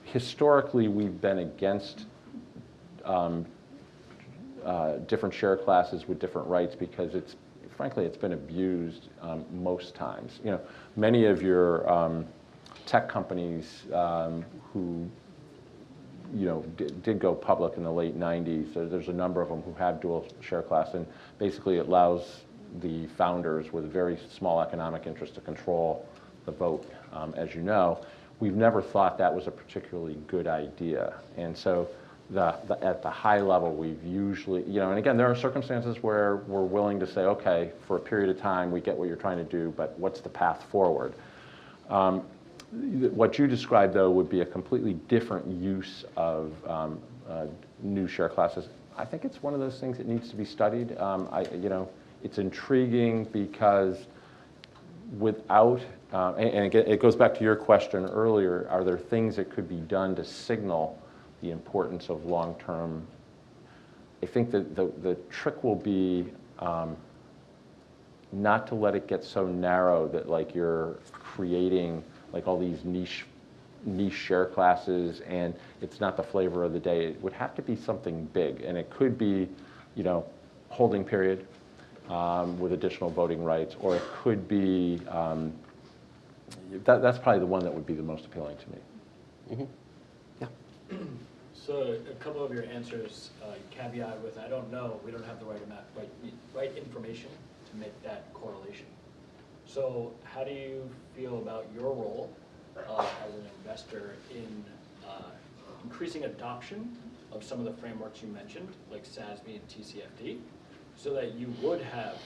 Historically, we've been against different share classes with different rights because frankly, it's been abused most times. Many of your tech companies who did go public in the late 90s. There's a number of them who have dual share class, and basically it allows the founders with a very small economic interest to control the vote, as you know. We've never thought that was a particularly good idea. And so at the high level, we've usually, and again, there are circumstances where we're willing to say, okay, for a period of time, we get what you're trying to do, but what's the path forward? What you described, though, would be a completely different use of new share classes. I think it's one of those things that needs to be studied. It's intriguing because without, and again, it goes back to your question earlier, are there things that could be done to signal the importance of long-term? I think that the trick will be not to let it get so narrow that like you're creating like all these niche share classes and it's not the flavor of the day. It would have to be something big, and it could be, holding period with additional voting rights, or it could be, that's probably the one that would be the most appealing to me. Mm-hmm. Yeah. So a couple of your answers caveat with, I don't know, we don't have the right information to make that correlation. So how do you feel about your role as an investor in increasing adoption of some of the frameworks you mentioned, like CSB and TCFD, so that you would have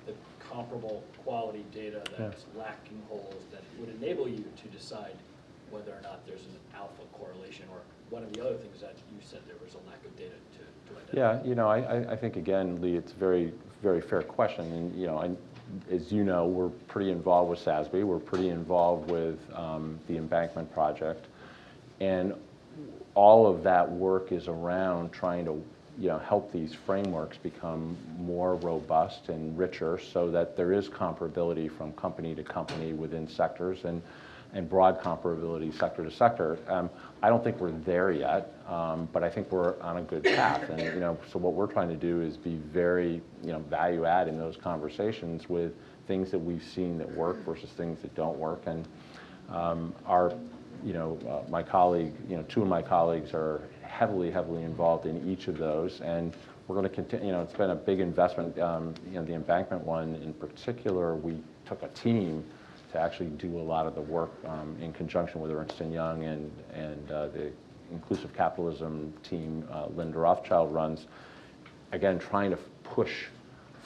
the comparable quality data that's lacking holes that would enable you to decide whether or not there's an alpha correlation, or one of the other things that you said there was a lack of data to identify? Yeah, I think, again, Lee, it's a very, very fair question. And, as you know, we're pretty involved with CSB. We're pretty involved with the embankment project. And all of that work is around trying to help these frameworks become more robust and richer so that there is comparability from company to company within sectors and broad comparability sector to sector. I don't think we're there yet, but I think we're on a good path. And so what we're trying to do is be very value add in those conversations with things that we've seen that work versus things that don't work. And my colleague, two of my colleagues are heavily involved in each of those, and we're going to continue. It's been a big investment. The embankment one in particular, we took a team to actually do a lot of the work in conjunction with Ernst & Young and the Inclusive Capitalism team Linda Rothschild runs, again, trying to push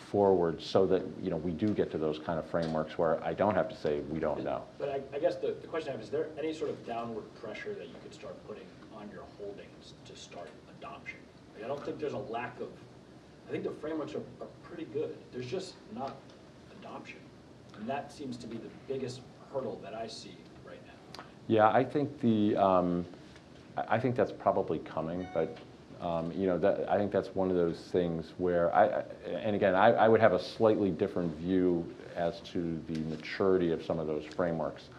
forward so that we do get to those kind of frameworks where I don't have to say we don't know. But I guess the question I have is there any sort of downward pressure that you could start putting on your holdings to start adoption? I don't think there's a lack of, I think the frameworks are pretty good. There's just not adoption. And that seems to be the biggest hurdle that I see right now. Yeah, I think I think that's probably coming, but I think that's one of those things where I would have a slightly different view as to the maturity of some of those frameworks.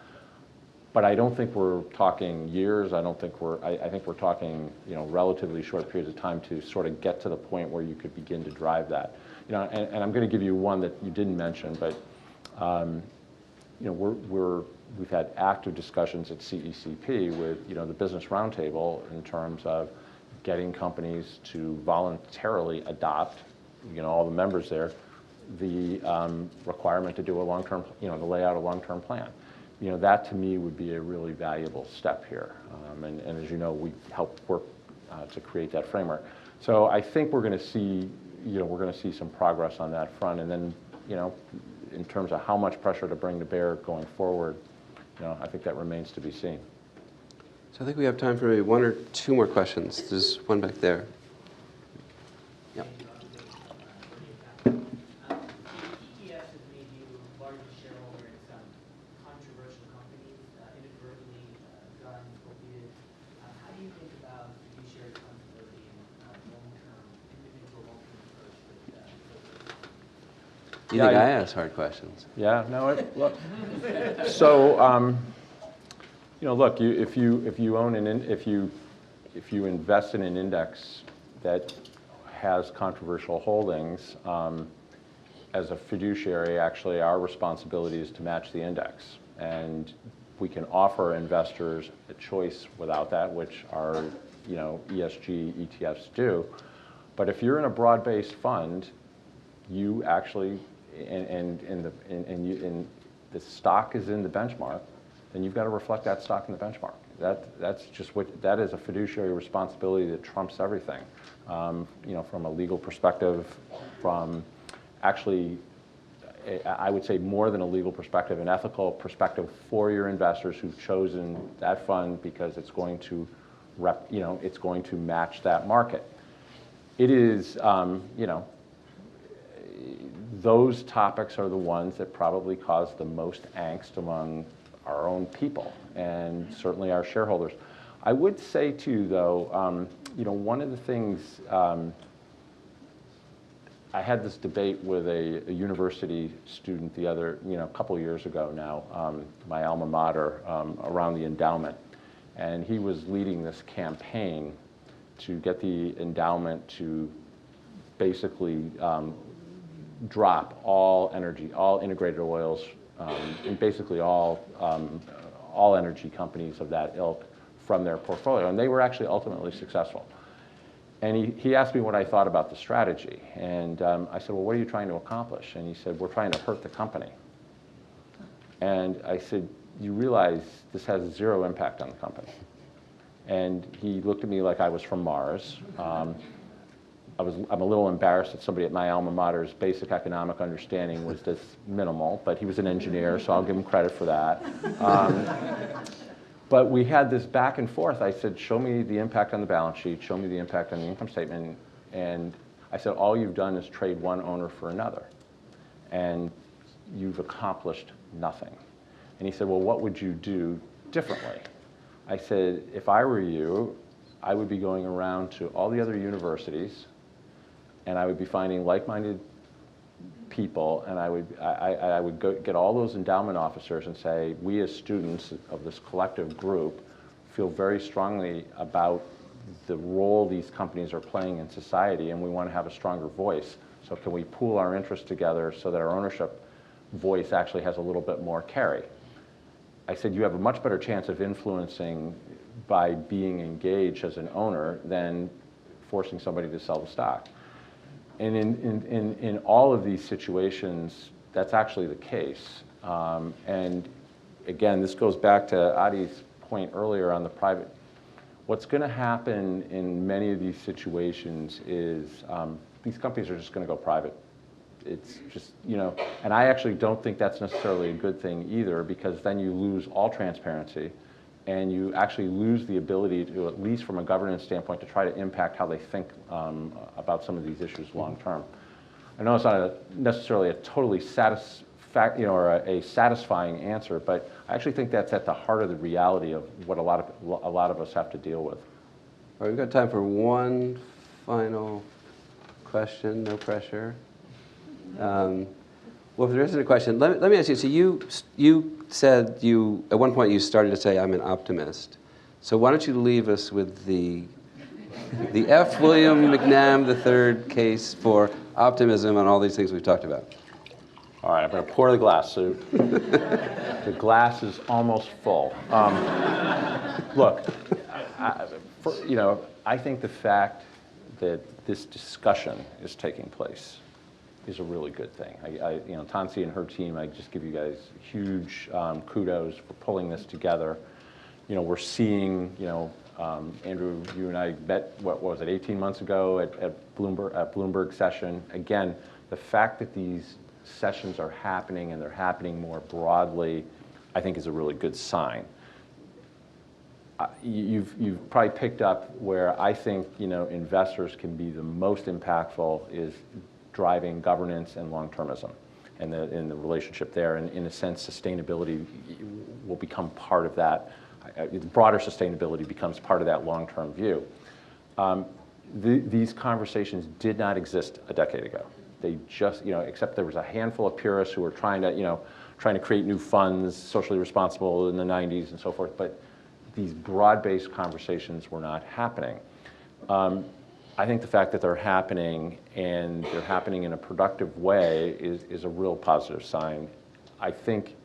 But I don't think we're talking years. I think we're talking relatively short periods of time to sort of get to the point where you could begin to drive that. And I'm going to give you one that you didn't mention, but we've had active discussions at CECP with the Business Roundtable in terms of getting companies to voluntarily adopt, all the members there, the requirement to do a long-term, to lay out a long-term plan. That to me would be a really valuable step here. And as you know, we help work to create that framework. So I think we're going to see, some progress on that front. And then, in terms of how much pressure to bring to bear going forward, I think that remains to be seen. So I think we have time for maybe one or two more questions. There's one back there. Yep. ETS has made you largest shareholder in some controversial companies, inadvertently, guns, opiates. How do you think about fiduciary responsibility and individual long-term approach with You think I ask hard questions? Yeah, no, look. So, look, if you own if you invest in an index that has controversial holdings, as a fiduciary, actually, our responsibility is to match the index, and we can offer investors a choice without that, which our ESG ETFs do. But if you're in a broad-based fund, you actually and the stock is in the benchmark, then you've got to reflect that stock in the benchmark. That's just that is a fiduciary responsibility that trumps everything. From a legal perspective, from actually, I would say more than a legal perspective, an ethical perspective for your investors who've chosen that fund because it's going to it's going to match that market. It is, those topics are the ones that probably cause the most angst among our own people and certainly our shareholders. I would say too, though, one of the things, I had this debate with a university student a couple of years ago now, my alma mater, around the endowment. And he was leading this campaign to get the endowment to basically drop all energy, all integrated oils, and basically all energy companies of that ilk from their portfolio. And they were actually ultimately successful. And he asked me what I thought about the strategy. And I said, well, what are you trying to accomplish? And he said, we're trying to hurt the company. And I said, you realize this has zero impact on the company. And he looked at me like I was from Mars. I'm a little embarrassed that somebody at my alma mater's basic economic understanding was this minimal, but he was an engineer, so I'll give him credit for that. But we had this back and forth. I said, show me the impact on the balance sheet, show me the impact on the income statement. And I said, all you've done is trade one owner for another. And you've accomplished nothing. And he said, well, what would you do differently? I said, if I were you, I would be going around to all the other universities, and I would be finding like-minded people, and I would go get all those endowment officers and say, we as students of this collective group feel very strongly about the role these companies are playing in society, and we want to have a stronger voice. So can we pool our interests together so that our ownership voice actually has a little bit more carry? I said, you have a much better chance of influencing by being engaged as an owner than forcing somebody to sell the stock. And in all of these situations, that's actually the case. And again, this goes back to Adi's point earlier on the private. What's going to happen in many of these situations is these companies are just going to go private. It's just, and I actually don't think that's necessarily a good thing either, because then you lose all transparency and you actually lose the ability to, at least from a governance standpoint, to try to impact how they think about some of these issues long term. I know it's not necessarily a totally or a satisfying answer, but I actually think that's at the heart of the reality of what a lot of us have to deal with. All right, we've got time for one final question, no pressure. Well, if there isn't a question, let me ask you. So you said at one point you started to say I'm an optimist. So why don't you leave us with the F. William McNabb III case for optimism on all these things we've talked about? All right, I'm going to pour the glass. So the glass is almost full. Look, I think the fact that this discussion is taking place is a really good thing. Tansi and her team, I just give you guys huge kudos for pulling this together. We're seeing, Andrew, you and I met, what was it, 18 months ago at Bloomberg session. Again, the fact that these sessions are happening and they're happening more broadly, I think is a really good sign. You've probably picked up where I think, investors can be the most impactful is driving governance and long-termism and the relationship there. And in a sense, sustainability will become part of that. Broader sustainability becomes part of that long-term view. These conversations did not exist a decade ago. They just, except there was a handful of purists who were trying to create new funds, socially responsible in the 90s and so forth, but these broad-based conversations were not happening. I think the fact that they're happening and they're happening in a productive way is a real positive sign. I think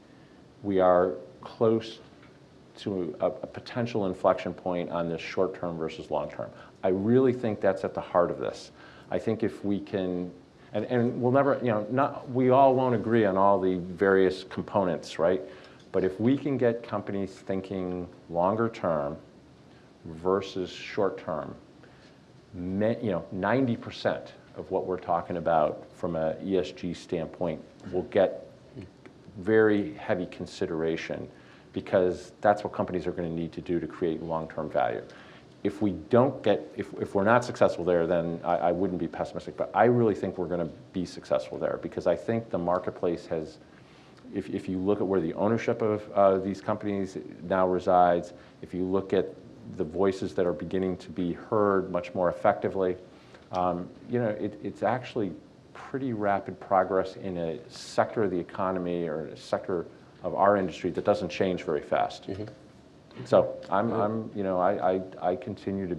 we are close to a potential inflection point on this short-term versus long-term. I really think that's at the heart of this. I think if we can, and we'll never, we all won't agree on all the various components, right? But if we can get companies thinking longer term versus short term, you know, 90% of what we're talking about from a ESG standpoint will get very heavy consideration, because that's what companies are going to need to do to create long-term value. If we don't get, if we're not successful there, then I wouldn't be pessimistic, but I really think we're going to be successful there, because I think the marketplace has, if you look at where the ownership of these companies now resides, if you look at the voices that are beginning to be heard much more effectively, you know, it's actually pretty rapid progress in a sector of the economy or a sector of our industry that doesn't change very fast. So I'm, you know, I continue to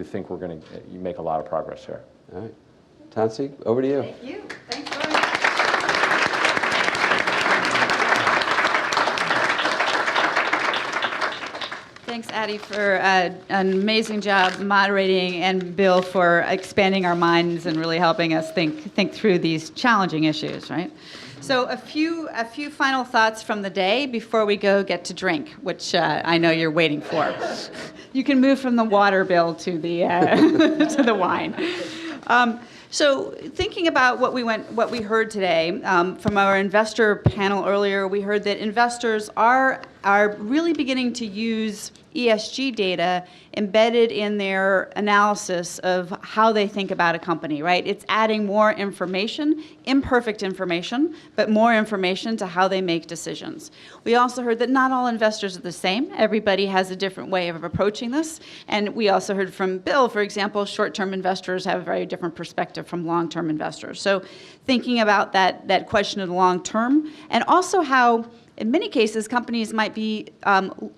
think we're going to make a lot of progress here. All right. Tansi, over to you. Thank you. Thanks very much. Thanks, Addie, for an amazing job moderating, and Bill for expanding our minds and really helping us think through these challenging issues, right? So a few final thoughts from the day before we go get to drink, which I know you're waiting for. You can move from the water, Bill, to the to the wine. So thinking about what we heard today from our investor panel earlier, we heard that investors are really beginning to use ESG data embedded in their analysis of how they think about a company, right? It's adding more information, imperfect information, but more information to how they make decisions. We also heard that not all investors are the same. Everybody has a different way of approaching this. And we also heard from Bill, for example, short-term investors have a very different perspective from long-term investors. So thinking about that question of the long term, and also how in many cases, companies might be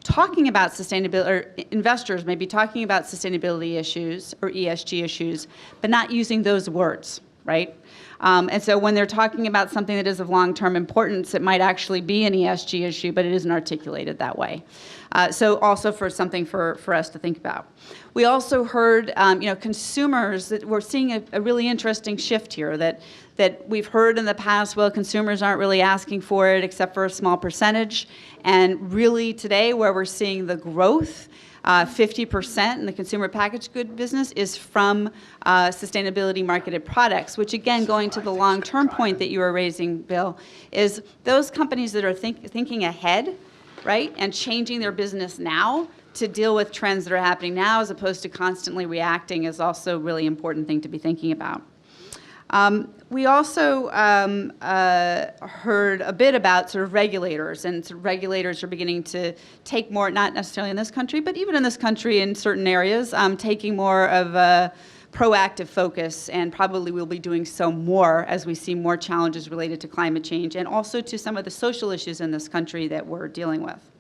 talking about sustainability, or investors may be talking about sustainability issues or ESG issues, but not using those words, right? And so when they're talking about something that is of long-term importance, it might actually be an ESG issue, but it isn't articulated that way. So also for something for us to think about. We also heard, consumers, that we're seeing a really interesting shift here, that we've heard in the past, well, consumers aren't really asking for it except for a small percentage. And really today, where we're seeing the growth, 50% in the consumer packaged good business is from sustainability marketed products, which again, going to the long-term point that you were raising, Bill, is those companies that are thinking ahead, right, and changing their business now to deal with trends that are happening now as opposed to constantly reacting is also a really important thing to be thinking about. We also heard a bit about sort of regulators, and sort of regulators are beginning to take more, not necessarily in this country, but even in this country in certain areas, taking more of a proactive focus, and probably will be doing so more as we see more challenges related to climate change and also to some of the social issues in this country that we're dealing with.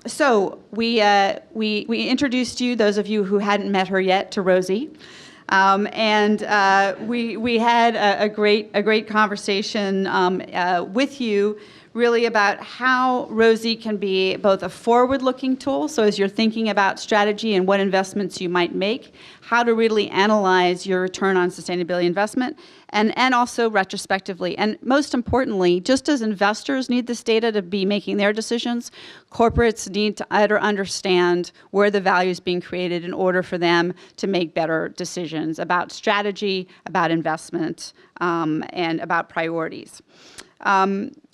So we introduced you, those of you who hadn't met her yet, to Rosie. We had a great conversation with you, really about how Rosie can be both a forward-looking tool, so as you're thinking about strategy and what investments you might make, how to really analyze your return on sustainability investment, and also retrospectively. And most importantly, just as investors need this data to be making their decisions, corporates need to better understand where the value is being created in order for them to make better decisions about strategy, about investment, and about priorities.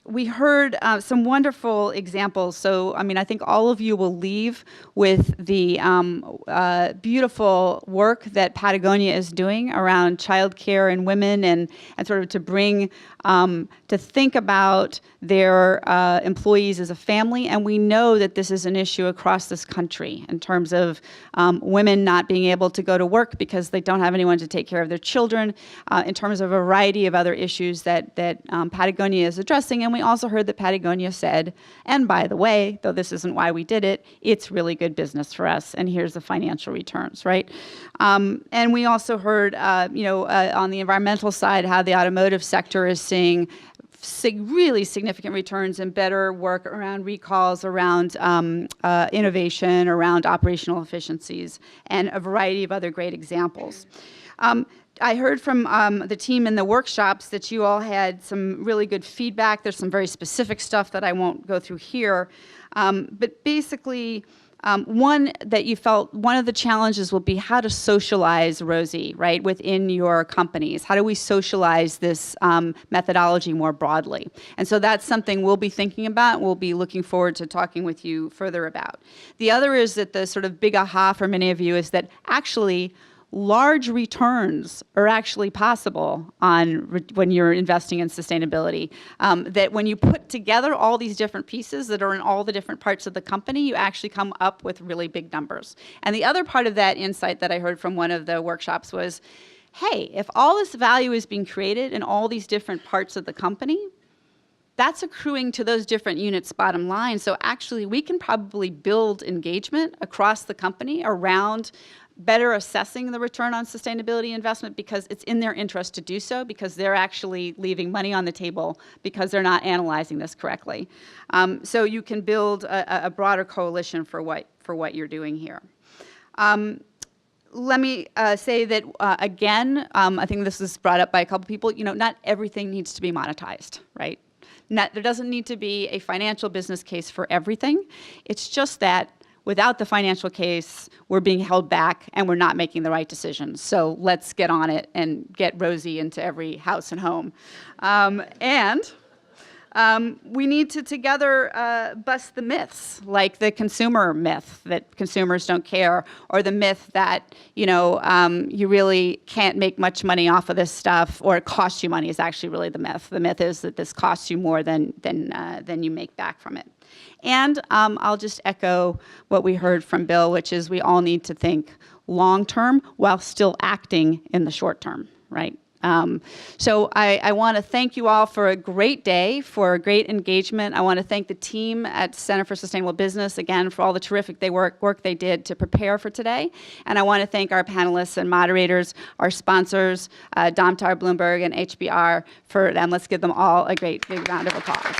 We heard some wonderful examples. So, I mean, I think all of you will leave with the beautiful work that Patagonia is doing around childcare and women, and sort of to bring, to think about their employees as a family. And we know that this is an issue across this country in terms of women not being able to go to work because they don't have anyone to take care of their children, in terms of a variety of other issues that Patagonia is addressing. And we also heard that Patagonia said, and by the way, though this isn't why we did it, it's really good business for us, and here's the financial returns, right? And we also heard, on the environmental side, how the automotive sector is seeing really significant returns and better work around recalls, around innovation, around operational efficiencies, and a variety of other great examples. I heard from the team in the workshops that you all had some really good feedback. There's some very specific stuff that I won't go through here. But basically, One that you felt, one of the challenges will be how to socialize Rosie, right, within your companies. How do we socialize this methodology more broadly? And so that's something we'll be thinking about. We'll be looking forward to talking with you further about. The other is that the sort of big aha for many of you is that actually large returns are actually possible when you're investing in sustainability. That when you put together all these different pieces that are in all the different parts of the company, you actually come up with really big numbers. And the other part of that insight that I heard from one of the workshops was, hey, if all this value is being created in all these different parts of the company, that's accruing to those different units' bottom line. So actually, we can probably build engagement across the company around better assessing the return on sustainability investment because it's in their interest to do so, because they're actually leaving money on the table because they're not analyzing this correctly. So you can build a broader coalition for what you're doing here. Let me say that, again, I think this was brought up by a couple people, not everything needs to be monetized, right? There doesn't need to be a financial business case for everything. It's just that without the financial case, we're being held back and we're not making the right decisions. So let's get on it and get Rosie into every house and home. We need to together bust the myths, like the consumer myth that consumers don't care, or the myth that you really can't make much money off of this stuff, or it costs you money is actually really the myth. The myth is that this costs you more than you make back from it. And I'll just echo what we heard from Bill, which is we all need to think long-term while still acting in the short term, right? So I want to thank you all for a great day, for a great engagement. I want to thank the team at Center for Sustainable Business, again, for all the terrific work they did to prepare for today. And I want to thank our panelists and moderators, our sponsors, Domtar, Bloomberg, and HBR, and let's give them all a great big round of applause.